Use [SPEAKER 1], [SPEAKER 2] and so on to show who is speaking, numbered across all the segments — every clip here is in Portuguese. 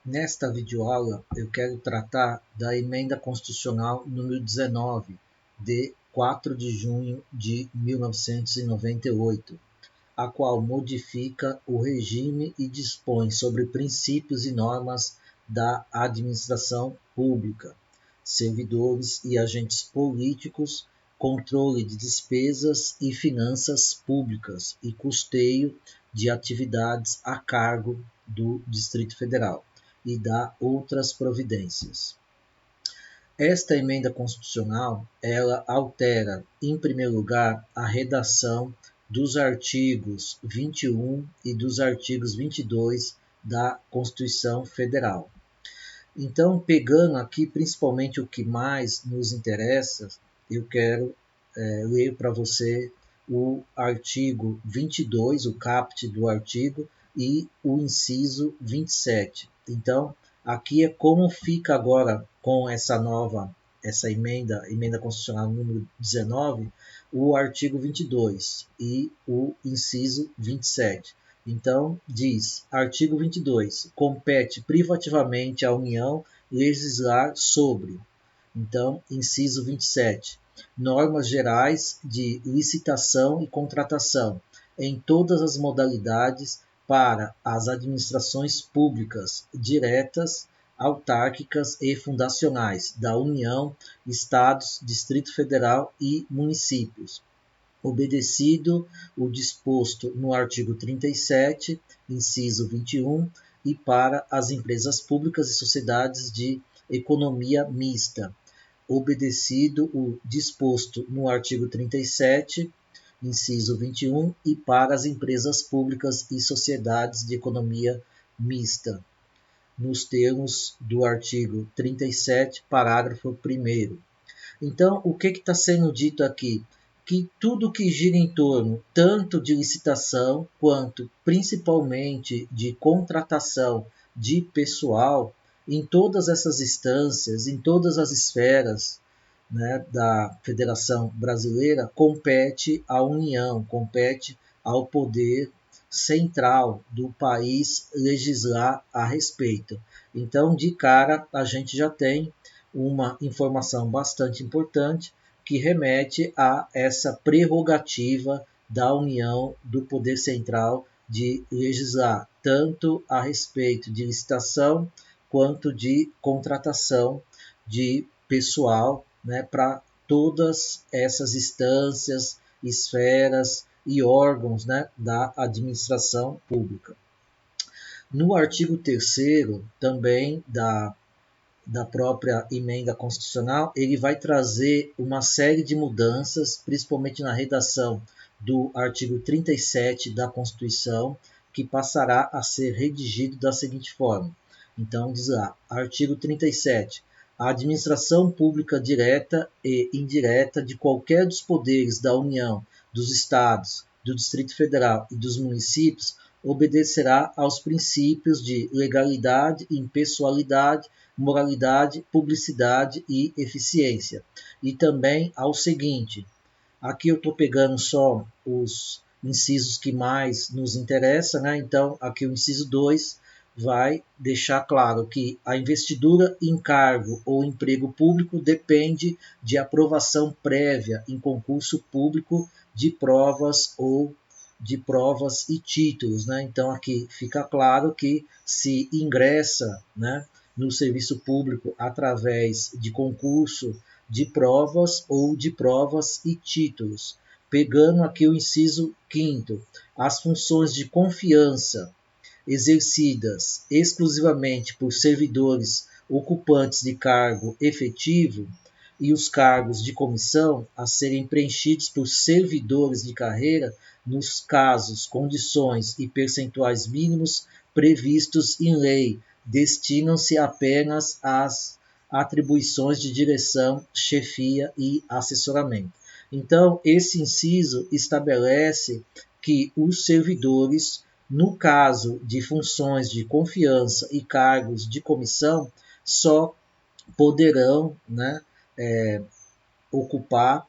[SPEAKER 1] Nesta videoaula, eu quero tratar da Emenda Constitucional número 19, de 4 de junho de 1998, a qual modifica o regime e dispõe sobre princípios e normas da administração pública, servidores e agentes políticos, controle de despesas e finanças públicas e custeio de atividades a cargo do Distrito Federal e dá outras providências. Esta emenda constitucional, ela altera, em primeiro lugar, a redação dos artigos 21 e dos artigos 22 da Constituição Federal. Então, pegando aqui principalmente o que mais nos interessa, eu quero ler para você o artigo 22, o caput do artigo, e o inciso 27. Então, aqui é como fica agora com essa emenda constitucional número 19, o artigo 22 e o inciso 27. Então, diz, artigo 22, compete privativamente à União legislar sobre. Então, inciso 27, normas gerais de licitação e contratação em todas as modalidades para as administrações públicas diretas, autárquicas e fundacionais da União, Estados, Distrito Federal e municípios, obedecido o disposto no artigo 37, inciso 21, e para as empresas públicas e sociedades de economia mista, obedecido o disposto no artigo 37, inciso 21, e para as empresas públicas e sociedades de economia mista, nos termos do artigo 37, parágrafo 1º. Então, o que está sendo dito aqui? Que tudo que gira em torno tanto de licitação quanto principalmente de contratação de pessoal, em todas essas instâncias, em todas as esferas, né, da Federação Brasileira, compete à União, compete ao poder central do país legislar a respeito. Então, de cara, a gente já tem uma informação bastante importante que remete a essa prerrogativa da União, do poder central, de legislar tanto a respeito de licitação quanto de contratação de pessoal, né, para todas essas instâncias, esferas e órgãos, né, da administração pública. No artigo 3º, também da própria emenda constitucional, ele vai trazer uma série de mudanças, principalmente na redação do artigo 37 da Constituição, que passará a ser redigido da seguinte forma. Então, diz lá, artigo 37. A administração pública direta e indireta de qualquer dos poderes da União, dos Estados, do Distrito Federal e dos municípios obedecerá aos princípios de legalidade, impessoalidade, moralidade, publicidade e eficiência. E também ao seguinte, aqui eu estou pegando só os incisos que mais nos interessam, né? Então, aqui o inciso 2 vai deixar claro que a investidura em cargo ou emprego público depende de aprovação prévia em concurso público de provas e títulos, né? Então aqui fica claro que se ingressa, né, no serviço público através de concurso de provas ou de provas e títulos. Pegando aqui o inciso 5º, as funções de confiança exercidas exclusivamente por servidores ocupantes de cargo efetivo e os cargos de comissão a serem preenchidos por servidores de carreira nos casos, condições e percentuais mínimos previstos em lei, destinam-se apenas às atribuições de direção, chefia e assessoramento. Então, esse inciso estabelece que os servidores, no caso de funções de confiança e cargos de comissão, só poderão, né, ocupar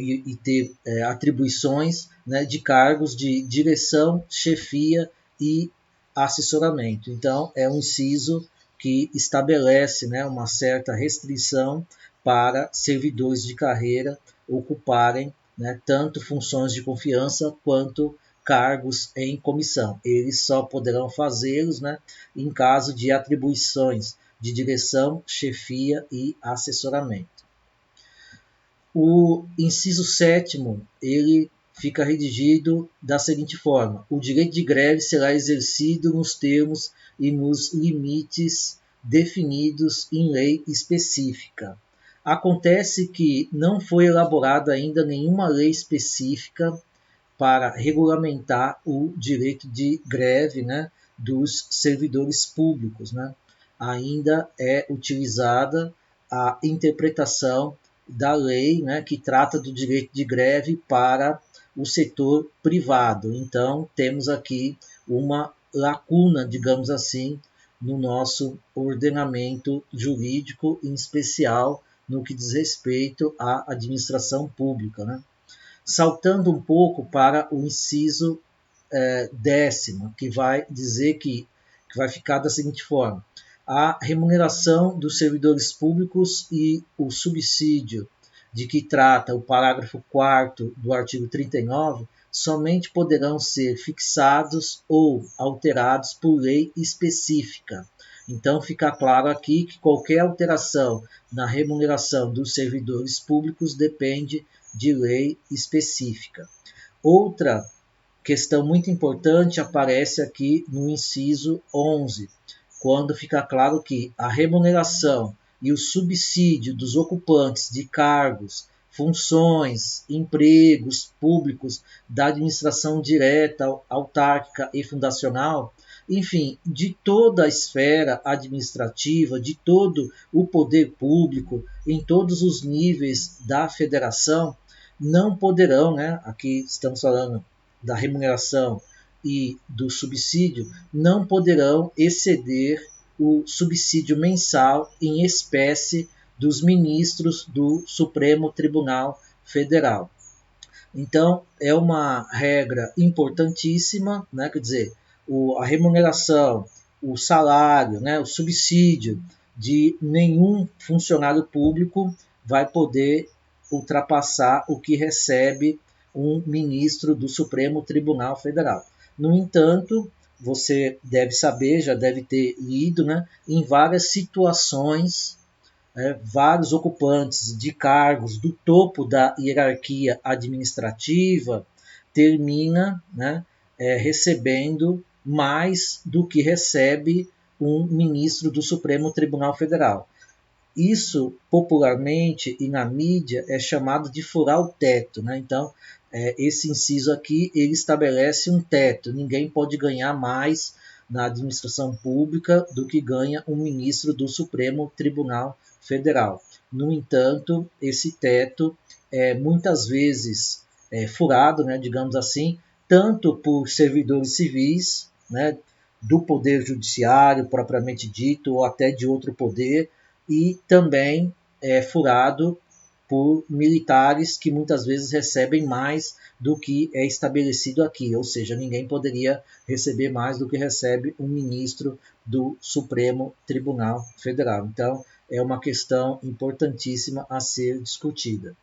[SPEAKER 1] e ter atribuições, né, de cargos de direção, chefia e assessoramento. Então, é um inciso que estabelece, né, uma certa restrição para servidores de carreira ocuparem, né, tanto funções de confiança quanto cargos em comissão. Eles só poderão fazê-los, né, em caso de atribuições de direção, chefia e assessoramento. O inciso 7º, ele fica redigido da seguinte forma: o direito de greve será exercido nos termos e nos limites definidos em lei específica. Acontece que não foi elaborada ainda nenhuma lei específica para regulamentar o direito de greve, né, dos servidores públicos, né? Ainda é utilizada a interpretação da lei, né, que trata do direito de greve para o setor privado. Então, temos aqui uma lacuna, digamos assim, no nosso ordenamento jurídico, em especial no que diz respeito à administração pública, né? Saltando um pouco para o inciso 10º, que vai dizer que vai ficar da seguinte forma: a remuneração dos servidores públicos e o subsídio de que trata o parágrafo 4º do artigo 39 somente poderão ser fixados ou alterados por lei específica. Então, fica claro aqui que qualquer alteração na remuneração dos servidores públicos depende de lei específica. Outra questão muito importante aparece aqui no inciso 11, quando fica claro que a remuneração e o subsídio dos ocupantes de cargos, funções, empregos públicos da administração direta, autárquica e fundacional, enfim, de toda a esfera administrativa, de todo o poder público, em todos os níveis da federação, não poderão, né, aqui estamos falando da remuneração e do subsídio, não poderão exceder o subsídio mensal em espécie dos ministros do Supremo Tribunal Federal. Então, é uma regra importantíssima, né? Quer dizer, a remuneração, o salário, né? O subsídio de nenhum funcionário público vai poder ultrapassar o que recebe um ministro do Supremo Tribunal Federal. No entanto, você deve saber, já deve ter lido, né? Em várias situações, vários ocupantes de cargos do topo da hierarquia administrativa termina, né, recebendo mais do que recebe um ministro do Supremo Tribunal Federal. Isso, popularmente e na mídia, é chamado de furar o teto, né? Então, esse inciso aqui, ele estabelece um teto. Ninguém pode ganhar mais na administração pública do que ganha um ministro do Supremo Tribunal Federal. No entanto, esse teto é muitas vezes furado, né, digamos assim, tanto por servidores civis, né, do poder judiciário propriamente dito, ou até de outro poder, e também furado por militares que muitas vezes recebem mais do que é estabelecido aqui, ou seja, ninguém poderia receber mais do que recebe um ministro do Supremo Tribunal Federal. Então, é uma questão importantíssima a ser discutida.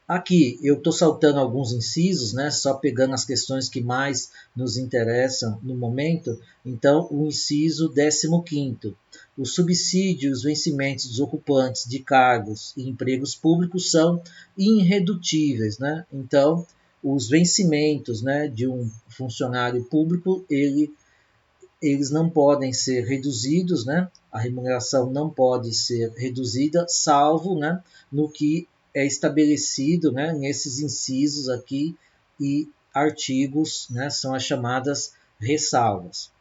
[SPEAKER 1] Aqui eu estou saltando alguns incisos, né, só pegando as questões que mais nos interessam no momento. Então, o inciso 15º. Os subsídios e os vencimentos dos ocupantes de cargos e empregos públicos são irredutíveis, né? Então, os vencimentos, né, de um funcionário público, eles não podem ser reduzidos, né? A remuneração não pode ser reduzida, salvo, né, no que é estabelecido, né, nesses incisos aqui e artigos, né, são as chamadas ressalvas.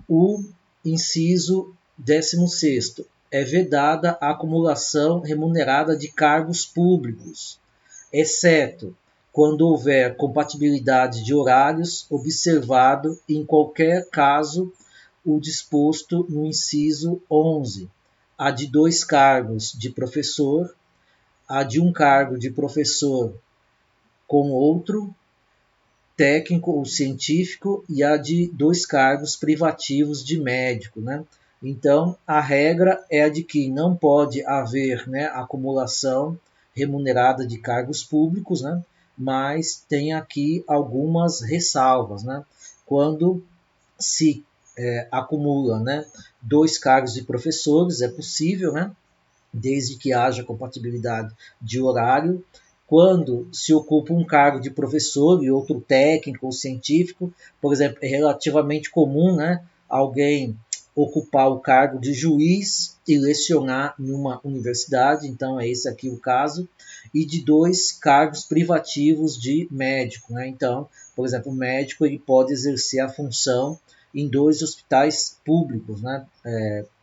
[SPEAKER 1] O inciso 16º, é vedada a acumulação remunerada de cargos públicos, exceto quando houver compatibilidade de horários, observado em qualquer caso o disposto no inciso 11, a de 2 cargos de professor, a de um cargo de professor com outro, técnico ou científico e a de 2 cargos privativos de médico, né? Então, a regra é a de que não pode haver, né, acumulação remunerada de cargos públicos, né? Mas tem aqui algumas ressalvas, né? Quando se acumula, né, 2 cargos de professores, é possível, né? Desde que haja compatibilidade de horário. Quando se ocupa um cargo de professor e outro técnico ou científico, por exemplo, é relativamente comum, né, alguém ocupar o cargo de juiz e lecionar em uma universidade, então é esse aqui o caso, e de 2 cargos privativos de médico, né? Então, por exemplo, o médico ele pode exercer a função em 2 hospitais públicos, né?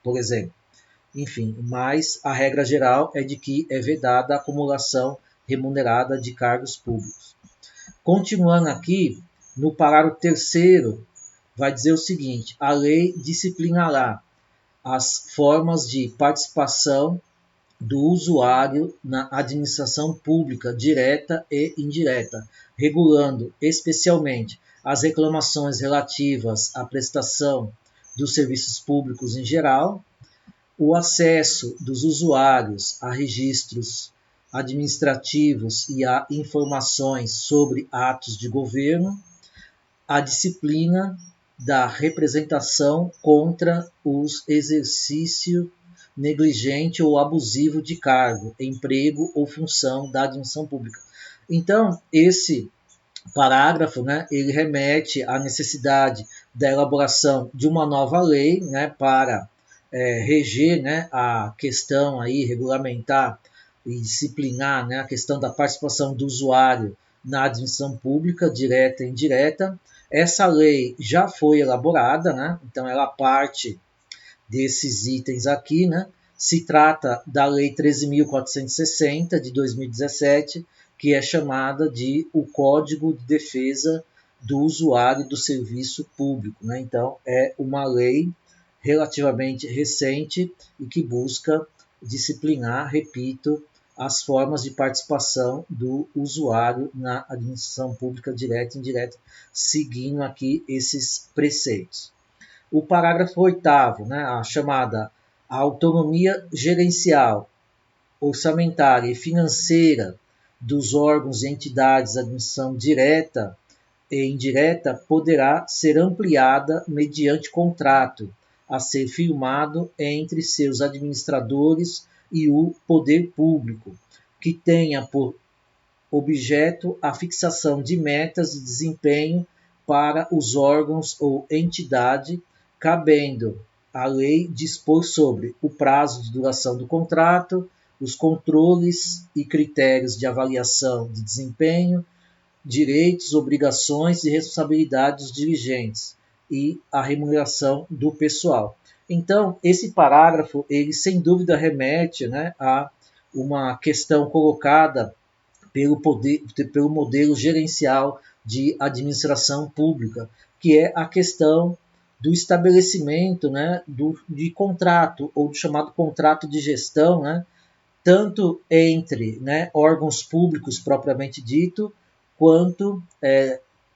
[SPEAKER 1] Por exemplo. Enfim, mas a regra geral é de que é vedada a acumulação remunerada de cargos públicos. Continuando aqui, no parágrafo 3º, vai dizer o seguinte: a lei disciplinará as formas de participação do usuário na administração pública direta e indireta, regulando especialmente as reclamações relativas à prestação dos serviços públicos em geral, o acesso dos usuários a registros administrativos e a informações sobre atos de governo, a disciplina da representação contra os exercício negligente ou abusivo de cargo, emprego ou função da administração pública. Então, esse parágrafo, né, ele remete à necessidade da elaboração de uma nova lei, né, para reger, né, a questão aí, regulamentar e disciplinar, né, a questão da participação do usuário na administração pública, direta e indireta. Essa lei já foi elaborada, né, então ela parte desses itens aqui, né. Se trata da Lei 13.460 de 2017, que é chamada de o Código de Defesa do Usuário do Serviço Público, né. Então é uma lei relativamente recente e que busca disciplinar, repito, as formas de participação do usuário na administração pública direta e indireta, seguindo aqui esses preceitos. O parágrafo 8º, né, a chamada autonomia gerencial, orçamentária e financeira dos órgãos e entidades de administração direta e indireta poderá ser ampliada mediante contrato a ser firmado entre seus administradores e o poder público, que tenha por objeto a fixação de metas de desempenho para os órgãos ou entidade, cabendo à lei dispor sobre o prazo de duração do contrato, os controles e critérios de avaliação de desempenho, direitos, obrigações e responsabilidades dos dirigentes e a remuneração do pessoal. Então, esse parágrafo, ele sem dúvida remete, né, a uma questão colocada pelo modelo gerencial de administração pública, que é a questão do estabelecimento, né, de contrato, ou do chamado contrato de gestão, né, tanto entre, né, órgãos públicos propriamente dito, quanto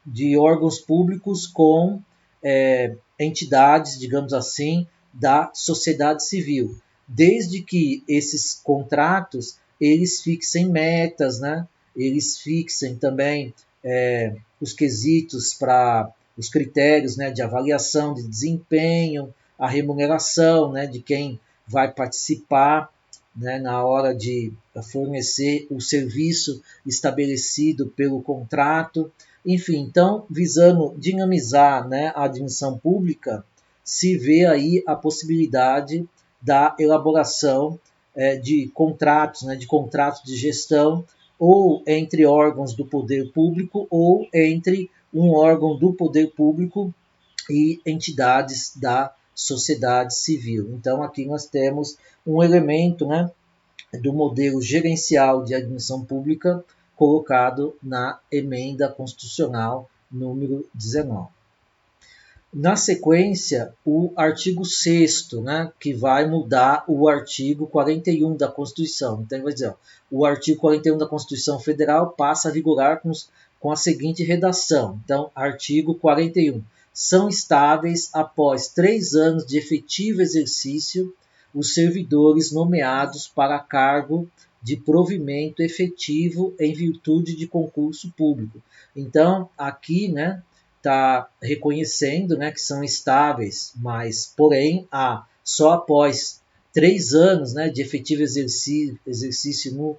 [SPEAKER 1] de órgãos públicos com entidades, digamos assim, da sociedade civil, desde que esses contratos eles fixem metas, né? Eles fixem também os quesitos para os critérios, né, de avaliação de desempenho, a remuneração, né, de quem vai participar, né, na hora de fornecer o serviço estabelecido pelo contrato. Enfim, então, visando dinamizar, né, a administração pública, se vê aí a possibilidade da elaboração de contratos, né, de contratos de gestão, ou entre órgãos do poder público, ou entre um órgão do poder público e entidades da sociedade civil. Então, aqui nós temos um elemento, né, do modelo gerencial de administração pública colocado na emenda constitucional número 19. Na sequência, o artigo 6º, né, que vai mudar o artigo 41 da Constituição. Então, ele vai dizer, ó, o artigo 41 da Constituição Federal passa a vigorar com os com a seguinte redação. Então, artigo 41. São estáveis, após 3 anos de efetivo exercício, os servidores nomeados para cargo de provimento efetivo em virtude de concurso público. Então, aqui, né, está reconhecendo, né, que são estáveis, mas, porém, só após 3 anos, né, de efetivo exercício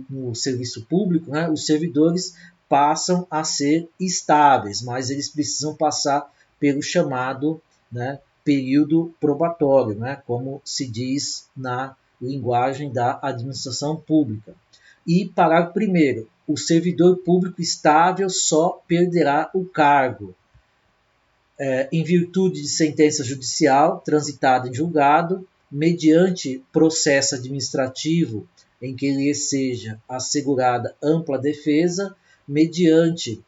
[SPEAKER 1] no serviço público, né, os servidores passam a ser estáveis, mas eles precisam passar pelo chamado, né, período probatório, né, como se diz na linguagem da administração pública. E parágrafo 1º, o servidor público estável só perderá o cargo em virtude de sentença judicial transitada em julgado, mediante processo administrativo em que lhe seja assegurada ampla defesa, mediante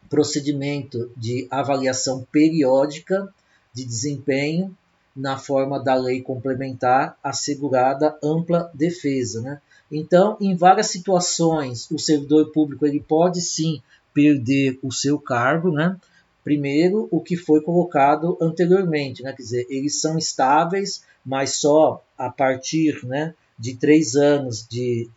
[SPEAKER 1] procedimento de avaliação periódica de desempenho na forma da lei complementar assegurada ampla defesa, né? Então, em várias situações, o servidor público ele pode sim perder o seu cargo, né? Primeiro, o que foi colocado anteriormente, né? Quer dizer, eles são estáveis, mas só a partir, né, de 3 anos de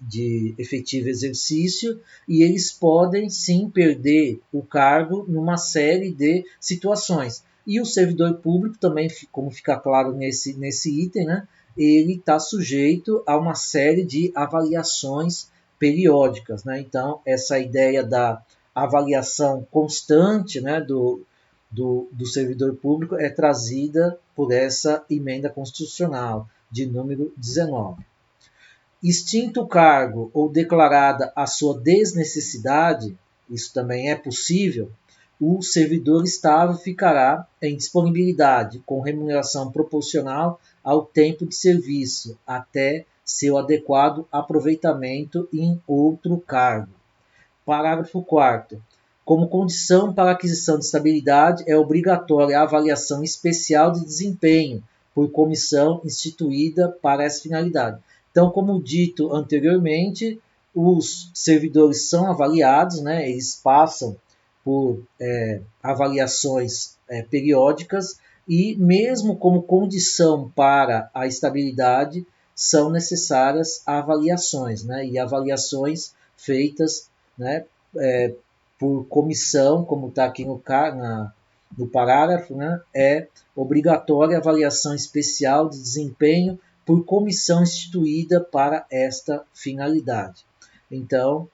[SPEAKER 1] efetivo exercício, e eles podem sim perder o cargo numa série de situações. E o servidor público também, como fica claro nesse item, né, ele está sujeito a uma série de avaliações periódicas, né? Então, essa ideia da avaliação constante, né, do servidor público é trazida por essa emenda constitucional de número 19. Extinto o cargo ou declarada a sua desnecessidade, isso também é possível, o servidor estável ficará em disponibilidade com remuneração proporcional ao tempo de serviço, até seu adequado aproveitamento em outro cargo. Parágrafo 4º. Como condição para a aquisição de estabilidade, é obrigatória a avaliação especial de desempenho por comissão instituída para essa finalidade. Então, como dito anteriormente, os servidores são avaliados, né? Eles passam por avaliações periódicas e, mesmo como condição para a estabilidade, são necessárias avaliações, né? E avaliações feitas, né, por comissão, como está aqui no parágrafo, né, é obrigatória a avaliação especial de desempenho por comissão instituída para esta finalidade. Então,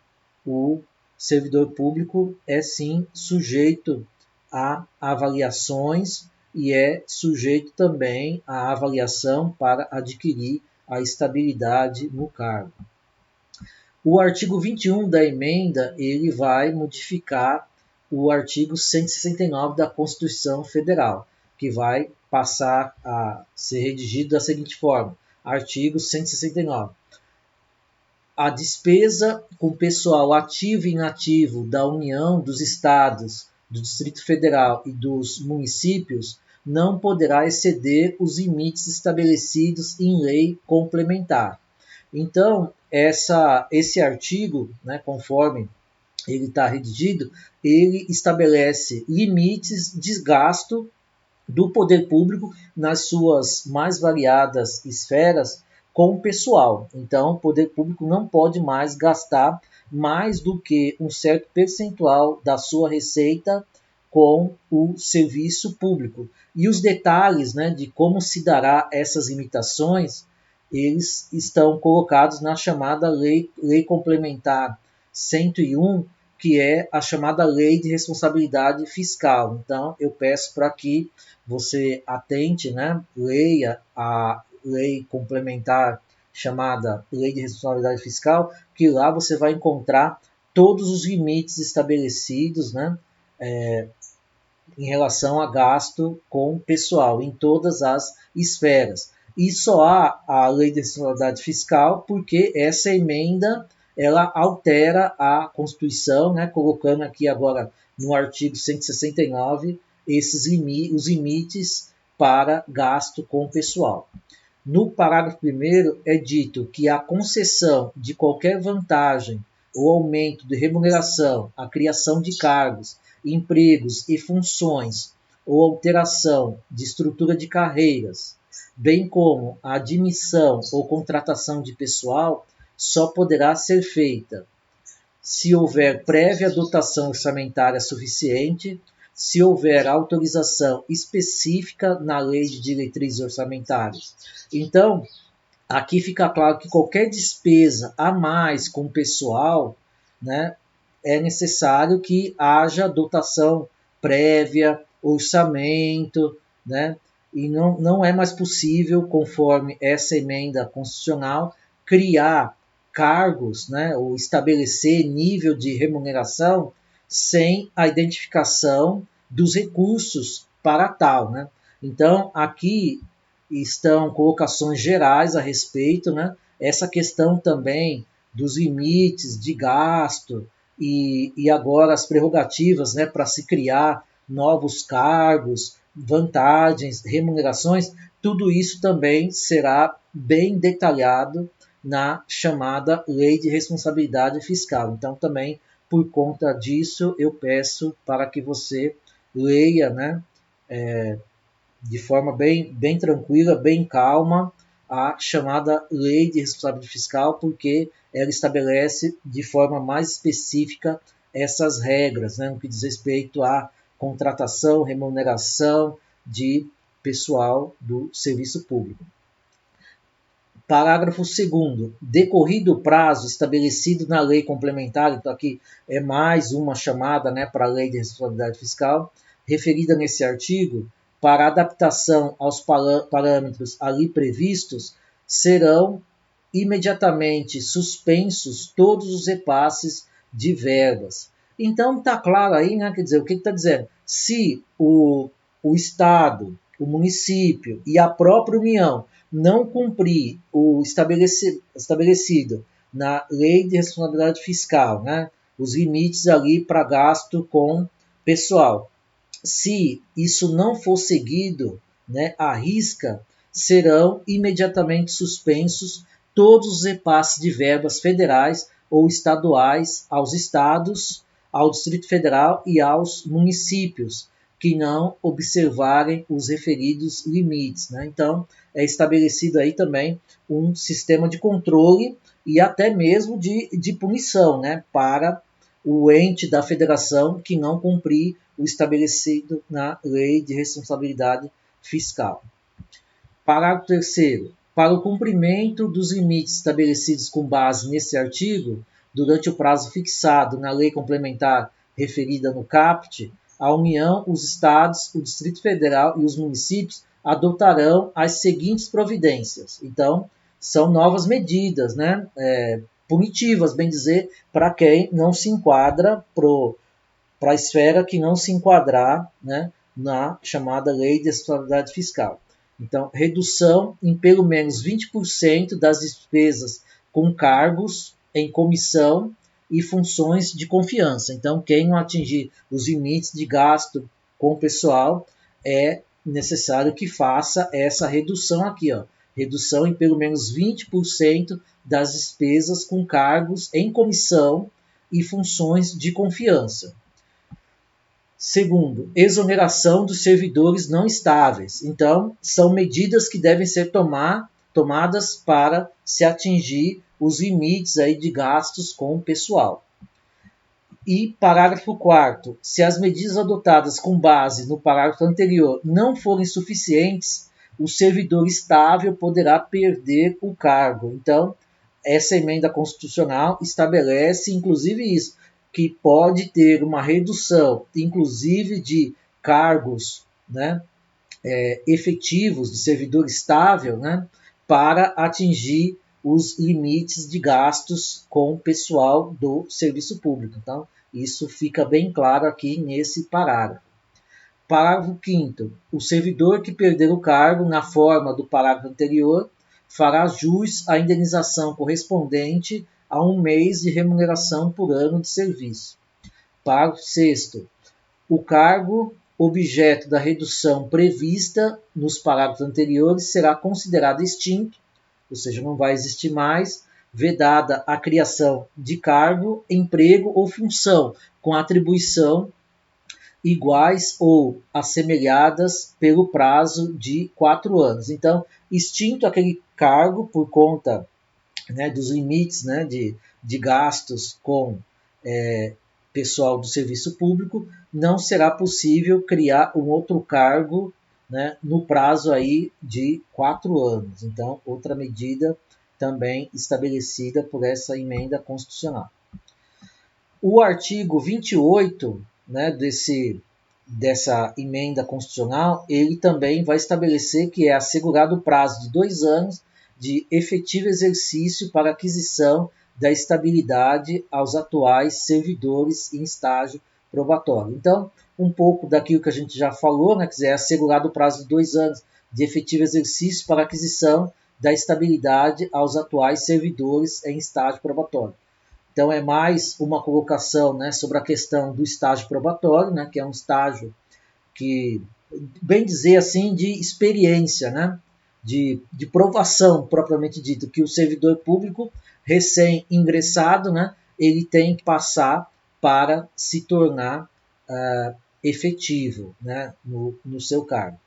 [SPEAKER 1] o servidor público é sim sujeito a avaliações e é sujeito também à avaliação para adquirir a estabilidade no cargo. O artigo 21 da emenda ele vai modificar o artigo 169 da Constituição Federal, que vai passar a ser redigido da seguinte forma: artigo 169. A despesa com pessoal ativo e inativo da União, dos Estados, do Distrito Federal e dos municípios não poderá exceder os limites estabelecidos em lei complementar. Então, esse artigo, né, conforme ele está redigido, ele estabelece limites de gasto do poder público nas suas mais variadas esferas com o pessoal. Então, o poder público não pode mais gastar mais do que um certo percentual da sua receita com o serviço público. E os detalhes, né, de como se dará essas limitações, eles estão colocados na chamada Lei Complementar 101, que é a chamada Lei de Responsabilidade Fiscal. Então, eu peço para que você atente, né, leia a Lei Complementar chamada Lei de Responsabilidade Fiscal, que lá você vai encontrar todos os limites estabelecidos, né, em relação a gasto com pessoal, em todas as esferas. E só há a Lei de Responsabilidade Fiscal porque essa emenda ela altera a Constituição, né, colocando aqui agora no artigo 169 os limites para gasto com pessoal. No parágrafo 1º é dito que a concessão de qualquer vantagem o aumento de remuneração, a criação de cargos, empregos e funções, ou alteração de estrutura de carreiras, bem como a admissão ou contratação de pessoal, só poderá ser feita se houver prévia dotação orçamentária suficiente, se houver autorização específica na Lei de Diretrizes Orçamentárias. Então, aqui fica claro que qualquer despesa a mais com o pessoal, né, é necessário que haja dotação prévia, orçamento, né, e não é mais possível, conforme essa emenda constitucional, criar cargos, né, ou estabelecer nível de remuneração sem a identificação dos recursos para tal, né? Então, aqui estão colocações gerais a respeito, né? Essa questão também dos limites de gasto e agora as prerrogativas, né, para se criar novos cargos, vantagens, remunerações, tudo isso também será bem detalhado na chamada Lei de Responsabilidade Fiscal. Então, também, por conta disso, eu peço para que você leia, né, de forma bem tranquila, bem calma, a chamada Lei de Responsabilidade Fiscal, porque ela estabelece de forma mais específica essas regras, né, no que diz respeito à contratação, remuneração de pessoal do serviço público. Parágrafo 2º. Decorrido o prazo estabelecido na lei complementar, então aqui é mais uma chamada, né, para a Lei de Responsabilidade Fiscal, referida nesse artigo, para adaptação aos parâmetros ali previstos, serão imediatamente suspensos todos os repasses de verbas. Então está claro aí, né, quer dizer, o que está dizendo? Se o Estado, o município e a própria União não cumprir o estabelecido na Lei de Responsabilidade Fiscal, né, os limites ali para gasto com pessoal, se isso não for seguido, né, à risca, serão imediatamente suspensos todos os repasses de verbas federais ou estaduais aos estados, ao Distrito Federal e aos municípios que não observarem os referidos limites, né? Então, é estabelecido aí também um sistema de controle e até mesmo de punição, né, para o ente da federação que não cumprir o estabelecido na Lei de Responsabilidade Fiscal. Parágrafo 3º. Para o cumprimento dos limites estabelecidos com base nesse artigo, durante o prazo fixado na lei complementar referida no caput, a União, os Estados, o Distrito Federal e os municípios adotarão as seguintes providências. Então, são novas medidas, né, punitivas, bem dizer, para quem não se enquadra para a esfera que não se enquadrar, né, na chamada Lei de Responsabilidade Fiscal. Então, redução em pelo menos 20% das despesas com cargos em comissão e funções de confiança. Então, quem não atingir os limites de gasto com o pessoal, é necessário que faça essa redução aqui, ó. Redução em pelo menos 20% das despesas com cargos em comissão e funções de confiança. Segundo, exoneração dos servidores não estáveis. Então, são medidas que devem ser tomadas para se atingir os limites aí de gastos com o pessoal. E parágrafo 4º, se as medidas adotadas com base no parágrafo anterior não forem suficientes, o servidor estável poderá perder o cargo. Então, essa emenda constitucional estabelece, inclusive, isso, que pode ter uma redução, inclusive, de cargos, né, efetivos de servidor estável, né, para atingir os limites de gastos com o pessoal do serviço público. Então, isso fica bem claro aqui nesse parágrafo. Parágrafo 5º. O servidor que perder o cargo na forma do parágrafo anterior fará jus à indenização correspondente a 1 mês de remuneração por ano de serviço. Parágrafo 6º. O cargo objeto da redução prevista nos parágrafos anteriores será considerado extinto, ou seja, não vai existir mais, vedada a criação de cargo, emprego ou função com atribuição iguais ou assemelhadas pelo prazo de 4 anos. Então, extinto aquele cargo por conta, né, dos limites, né, de gastos com pessoal do serviço público, não será possível criar um outro cargo, né, no prazo aí de 4 anos. Então, outra medida também estabelecida por essa emenda constitucional. O artigo 28, né, dessa emenda constitucional, ele também vai estabelecer que é assegurado o prazo de 2 anos de efetivo exercício para aquisição da estabilidade aos atuais servidores em estágio probatório. Então, um pouco daquilo que a gente já falou, né, quer dizer, é assegurado o prazo de 2 anos de efetivo exercício para aquisição da estabilidade aos atuais servidores em estágio probatório. Então, é mais uma colocação, né, sobre a questão do estágio probatório, né, que é um estágio que, bem dizer assim, de experiência, né, de provação, propriamente dito, que o servidor público recém-ingressado, né, ele tem que passar para se tornar efetivo, né, no seu cargo.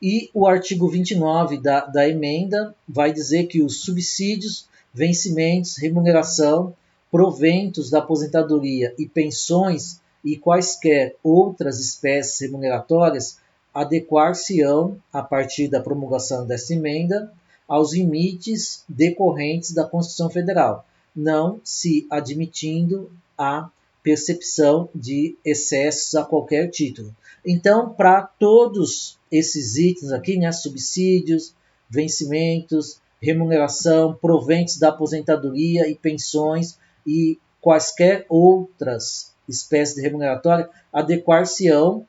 [SPEAKER 1] E o artigo 29 da emenda vai dizer que os subsídios, vencimentos, remuneração, proventos da aposentadoria e pensões e quaisquer outras espécies remuneratórias adequar-se-ão, a partir da promulgação desta emenda, aos limites decorrentes da Constituição Federal, não se admitindo a percepção de excessos a qualquer título. Então, para todos esses itens aqui, né, subsídios, vencimentos, remuneração, proventos da aposentadoria e pensões e quaisquer outras espécies de remuneratória, adequar-se-ão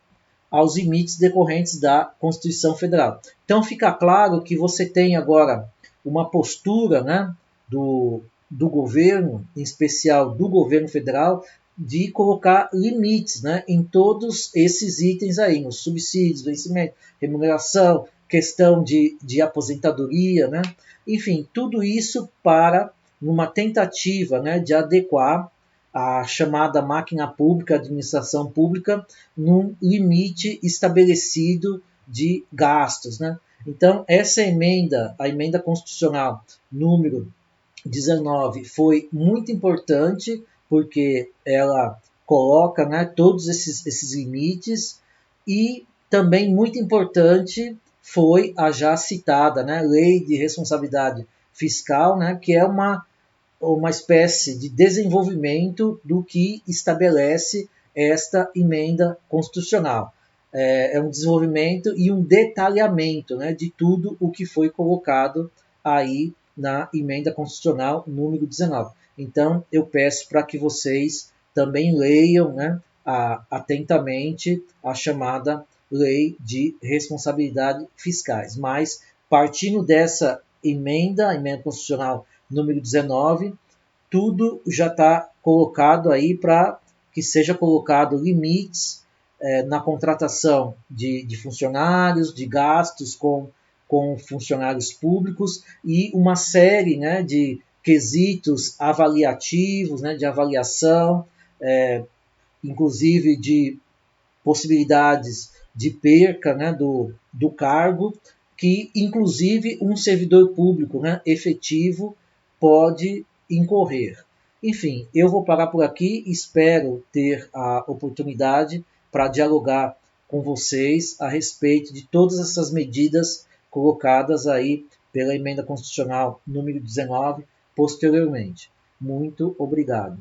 [SPEAKER 1] aos limites decorrentes da Constituição Federal. Então fica claro que você tem agora uma postura, né, do governo, em especial do governo federal, de colocar limites, né, em todos esses itens aí, nos subsídios, vencimento, remuneração, questão de aposentadoria, né, enfim, tudo isso para numa tentativa, né, de adequar a chamada máquina pública, a administração pública, num limite estabelecido de gastos, né? Então, essa emenda, a emenda constitucional número 19, foi muito importante porque ela coloca, né, todos esses limites, e também muito importante foi a já citada, né, Lei de Responsabilidade Fiscal, né, que é uma espécie de desenvolvimento do que estabelece esta emenda constitucional. É um desenvolvimento e um detalhamento, né, de tudo o que foi colocado aí na emenda constitucional número 19. Então, eu peço para que vocês também leiam, né, atentamente a chamada Lei de Responsabilidade Fiscais. Mas, partindo dessa emenda, a emenda constitucional número 19, tudo já está colocado aí para que seja colocado limites na contratação de funcionários, de gastos com funcionários públicos e uma série, né, de quesitos avaliativos, né, de avaliação, inclusive de possibilidades de perca, né, do cargo, que inclusive um servidor público, né, efetivo pode incorrer. Enfim, eu vou parar por aqui, espero ter a oportunidade para dialogar com vocês a respeito de todas essas medidas colocadas aí pela emenda constitucional número 19 posteriormente. Muito obrigado.